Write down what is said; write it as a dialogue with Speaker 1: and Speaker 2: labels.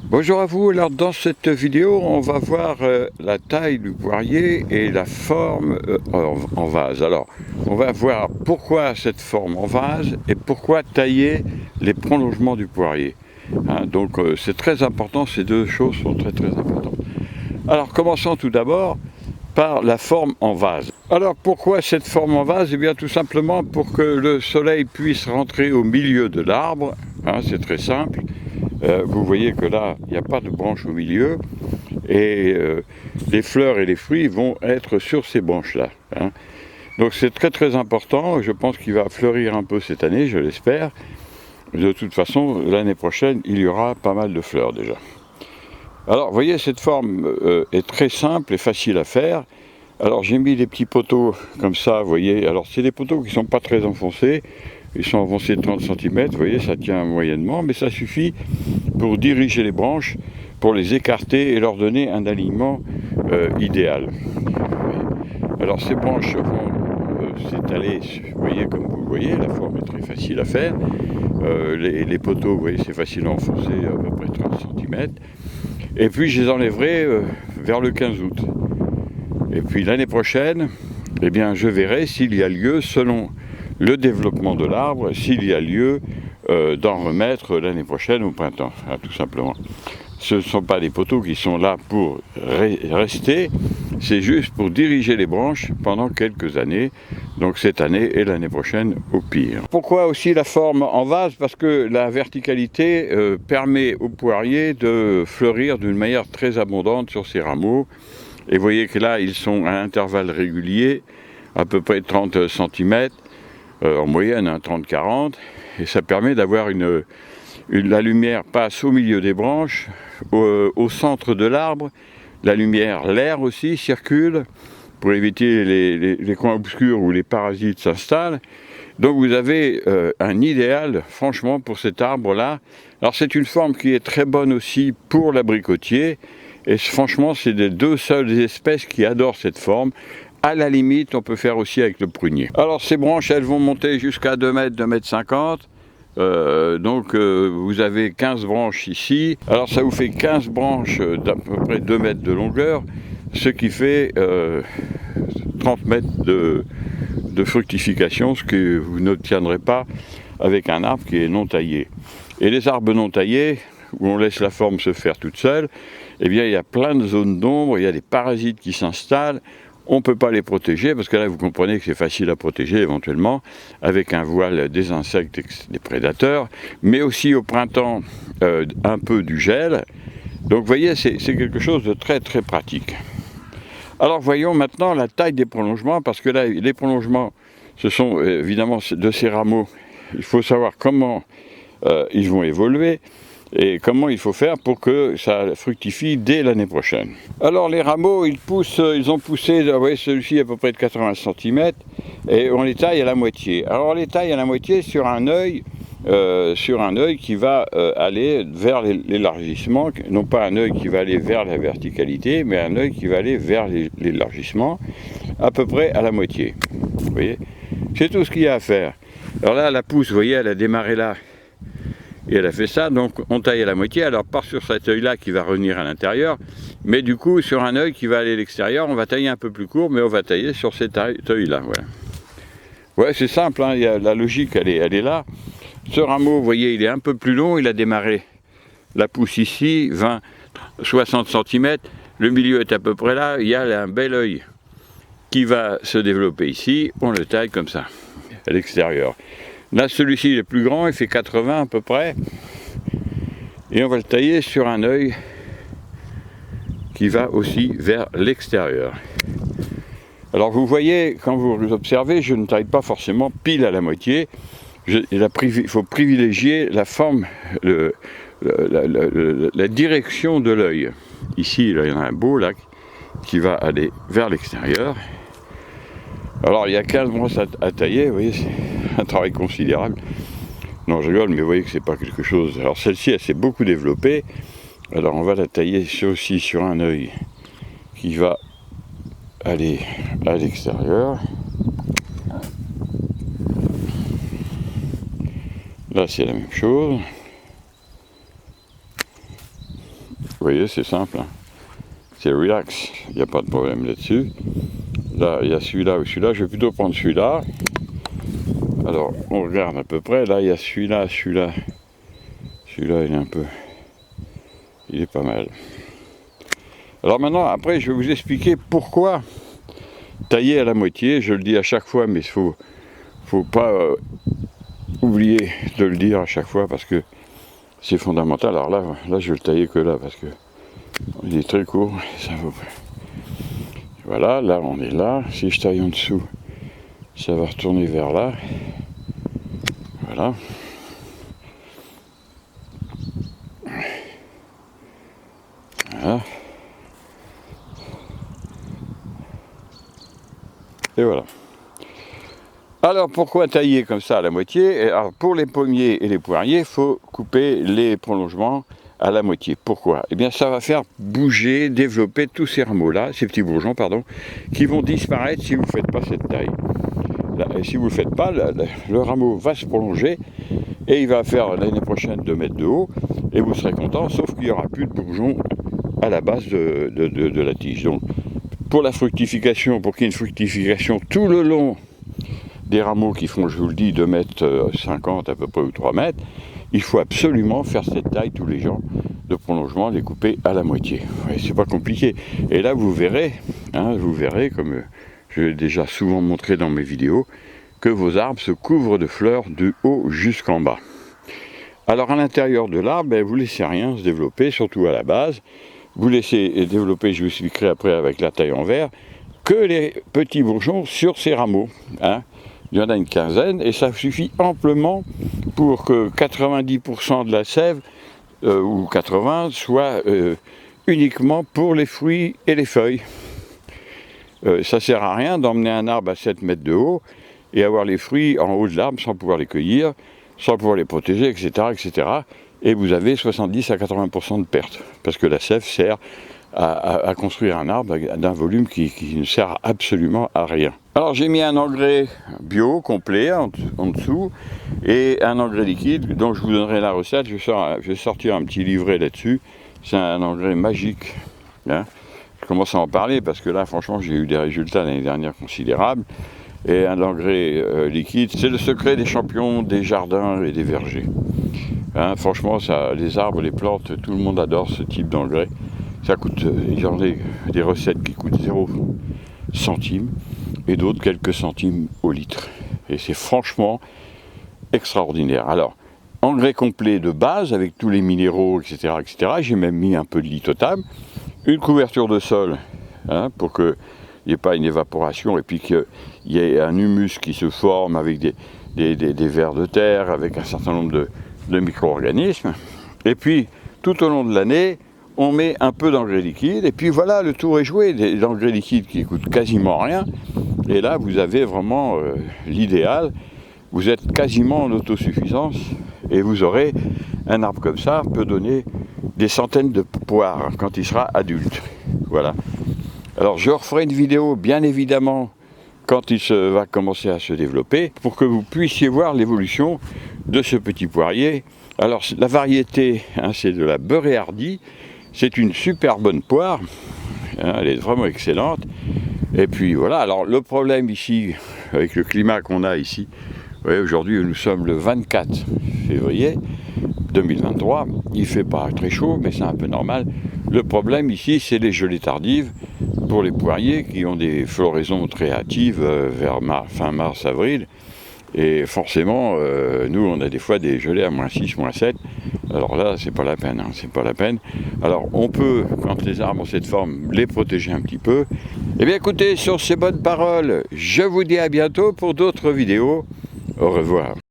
Speaker 1: Bonjour à vous, alors dans cette vidéo on va voir la taille du poirier et la forme en vase. Alors on va voir pourquoi cette forme en vase et pourquoi tailler les prolongements du poirier. Donc c'est très important, ces deux choses sont très importantes. Alors commençons tout d'abord par la forme en vase. Alors pourquoi cette forme en vase? Eh bien tout simplement pour que le soleil puisse rentrer au milieu de l'arbre, c'est très simple. Vous voyez que là, il n'y a pas de branche au milieu et les fleurs et les fruits vont être sur ces branches-là. Donc c'est très important, je pense qu'il va fleurir un peu cette année, je l'espère. De toute façon, l'année prochaine, il y aura pas mal de fleurs déjà. Alors, vous voyez, cette forme est très simple et facile à faire. Alors j'ai mis des petits poteaux comme ça, vous voyez. Alors c'est des poteaux qui ne sont pas très enfoncés. Ils sont enfoncés de 30 cm, vous voyez, ça tient moyennement, mais ça suffit pour diriger les branches, pour les écarter et leur donner un alignement idéal. Alors ces branches vont s'étaler, vous voyez, comme vous le voyez, la forme est très facile à faire. Les poteaux, vous voyez, c'est facile à enfoncer, à peu près 30 cm. Et puis je les enlèverai vers le 15 août. Et puis l'année prochaine, eh bien, je verrai s'il y a lieu, selon le développement de l'arbre, s'il y a lieu d'en remettre l'année prochaine au printemps, tout simplement. Ce ne sont pas des poteaux qui sont là pour rester, c'est juste pour diriger les branches pendant quelques années, donc cette année et l'année prochaine au pire. Pourquoi aussi la forme en vase? Parce que la verticalité permet aux poiriers de fleurir d'une manière très abondante sur ces rameaux. Et vous voyez que là, ils sont à intervalles réguliers, à peu près 30 cm, en moyenne, 30-40, et ça permet d'avoir la lumière passe au milieu des branches, au centre de l'arbre, la lumière, l'air aussi circule, pour éviter les coins obscurs où les parasites s'installent. Donc vous avez un idéal, franchement, pour cet arbre-là. Alors c'est une forme qui est très bonne aussi pour l'abricotier, et franchement, c'est les deux seules espèces qui adorent cette forme. À la limite, on peut faire aussi avec le prunier. Alors ces branches, elles vont monter jusqu'à 2 mètres, 2 mètres 50. Donc vous avez 15 branches ici. Alors ça vous fait 15 branches d'à peu près 2 mètres de longueur, ce qui fait 30 mètres de fructification, ce que vous n'obtiendrez pas avec un arbre qui est non taillé. Et les arbres non taillés, où on laisse la forme se faire toute seule, eh bien il y a plein de zones d'ombre, il y a des parasites qui s'installent, on ne peut pas les protéger, parce que là vous comprenez que c'est facile à protéger éventuellement, avec un voile des insectes et des prédateurs, mais aussi au printemps un peu du gel. Donc vous voyez, c'est quelque chose de très pratique. Alors voyons maintenant la taille des prolongements, parce que là les prolongements, ce sont évidemment de ces rameaux, il faut savoir comment ils vont évoluer, et comment il faut faire pour que ça fructifie dès l'année prochaine. Alors les rameaux, ils ont poussé, vous voyez, celui-ci à peu près de 80 cm, et on les taille à la moitié. Alors on les taille à la moitié sur un œil qui va aller vers l'élargissement, non pas un œil qui va aller vers la verticalité, mais un œil qui va aller vers l'élargissement, à peu près à la moitié. Vous voyez, c'est tout ce qu'il y a à faire. Alors là, la pousse, vous voyez, elle a démarré là, et elle a fait ça, donc on taille à la moitié, alors pas sur cet œil-là qui va revenir à l'intérieur, mais du coup sur un œil qui va aller à l'extérieur, on va tailler un peu plus court, mais on va tailler sur cet œil-là. Voilà. Ouais, c'est simple, la logique, elle est là. Ce rameau, vous voyez, il est un peu plus long, il a démarré la pousse ici, 20-60 cm, le milieu est à peu près là, il y a un bel œil qui va se développer ici, on le taille comme ça, à l'extérieur. Là, celui-ci il est plus grand, il fait 80 à peu près. Et on va le tailler sur un œil qui va aussi vers l'extérieur. Alors vous voyez, quand vous observez, je ne taille pas forcément pile à la moitié. Il faut privilégier la forme, la direction de l'œil. Ici, là, il y en a un beau là qui va aller vers l'extérieur. Alors il y a 15 branches à tailler, vous voyez, c'est un travail considérable. Non, je rigole, mais vous voyez que c'est pas quelque chose. Alors celle-ci, elle s'est beaucoup développée. Alors on va la tailler aussi sur un œil qui va aller à l'extérieur. Là c'est la même chose. voyez, c'est simple, hein. C'est relax, il n'y a pas de problème là-dessus. Là, il y a celui-là ou celui-là, je vais plutôt prendre celui-là. Alors, on regarde à peu près, là, il y a celui-là, celui-là. Celui-là, il est pas mal. Alors maintenant, après, je vais vous expliquer pourquoi tailler à la moitié. Je le dis à chaque fois, mais il faut pas oublier de le dire à chaque fois parce que c'est fondamental. Alors là, je vais le tailler que là parce que il est très court. Ça vaut... Voilà, là, on est là. Si je taille en dessous, ça va retourner vers là. Voilà. Voilà. Et voilà. Alors pourquoi tailler comme ça à la moitié? Alors, pour les pommiers et les poiriers, il faut couper les prolongements à la moitié. Pourquoi? Eh bien ça va faire bouger, développer tous ces rameaux-là, ces petits bourgeons, pardon, qui vont disparaître si vous ne faites pas cette taille. Là, et si vous ne le faites pas, le rameau va se prolonger et il va faire l'année prochaine 2 mètres de haut et vous serez content, sauf qu'il n'y aura plus de bourgeons à la base de la tige. Donc pour la fructification, pour qu'il y ait une fructification tout le long des rameaux qui font, je vous le dis, 2 mètres 50 à peu près ou 3 mètres, il faut absolument faire cette taille tous les ans de prolongement, les couper à la moitié. Ouais, c'est pas compliqué. Et là, vous verrez, comme je l'ai déjà souvent montré dans mes vidéos, que vos arbres se couvrent de fleurs du haut jusqu'en bas. Alors à l'intérieur de l'arbre, vous ne laissez rien se développer, surtout à la base. Vous laissez développer, je vous expliquerai après avec la taille en verre, que les petits bourgeons sur ces rameaux. Hein. Il y en a une quinzaine et ça suffit amplement pour que 90% de la sève, ou 80%, soit uniquement pour les fruits et les feuilles. Ça ne sert à rien d'emmener un arbre à 7 mètres de haut et avoir les fruits en haut de l'arbre sans pouvoir les cueillir, sans pouvoir les protéger, etc. etc. Et vous avez 70 à 80% de pertes, parce que la sève sert à construire un arbre d'un volume qui ne sert absolument à rien. Alors j'ai mis un engrais bio complet en dessous et un engrais liquide dont je vous donnerai la recette. Je vais sortir un petit livret là-dessus. C'est un engrais magique. Hein. Je commence à en parler parce que là franchement j'ai eu des résultats l'année dernière considérables. Et un engrais liquide, c'est le secret des champions des jardins et des vergers. Hein, franchement, les arbres, les plantes, tout le monde adore ce type d'engrais. Ça coûte, j'en ai des recettes qui coûtent 0 centime et d'autres quelques centimes au litre. Et c'est franchement extraordinaire. Alors, engrais complet de base avec tous les minéraux, etc. etc. J'ai même mis un peu de lithotam, une couverture de sol hein, pour qu'il n'y ait pas une évaporation et puis qu'il y ait un humus qui se forme avec des vers de terre, avec un certain nombre de micro-organismes. Et puis, tout au long de l'année, on met un peu d'engrais liquide, et puis voilà, le tour est joué, des engrais liquides qui ne coûtent quasiment rien, et là, vous avez vraiment l'idéal, vous êtes quasiment en autosuffisance, et vous aurez un arbre comme ça, peut donner des centaines de poires quand il sera adulte. Voilà. Alors, je referai une vidéo, bien évidemment, quand il va commencer à se développer, pour que vous puissiez voir l'évolution de ce petit poirier. Alors la variété, hein, c'est de la beurrée hardie, c'est une super bonne poire, hein, elle est vraiment excellente. Et puis voilà, alors le problème ici, avec le climat qu'on a ici, vous voyez, aujourd'hui nous sommes le 24 février 2023, il ne fait pas très chaud, mais c'est un peu normal. Le problème ici, c'est les gelées tardives, pour les poiriers qui ont des floraisons très hâtives vers fin mars, avril. Et forcément, nous, on a des fois des gelées à -6, -7. Alors là, c'est pas la peine, hein, c'est pas la peine. Alors, on peut, quand les arbres ont cette forme, les protéger un petit peu. Eh bien, écoutez, sur ces bonnes paroles, je vous dis à bientôt pour d'autres vidéos. Au revoir.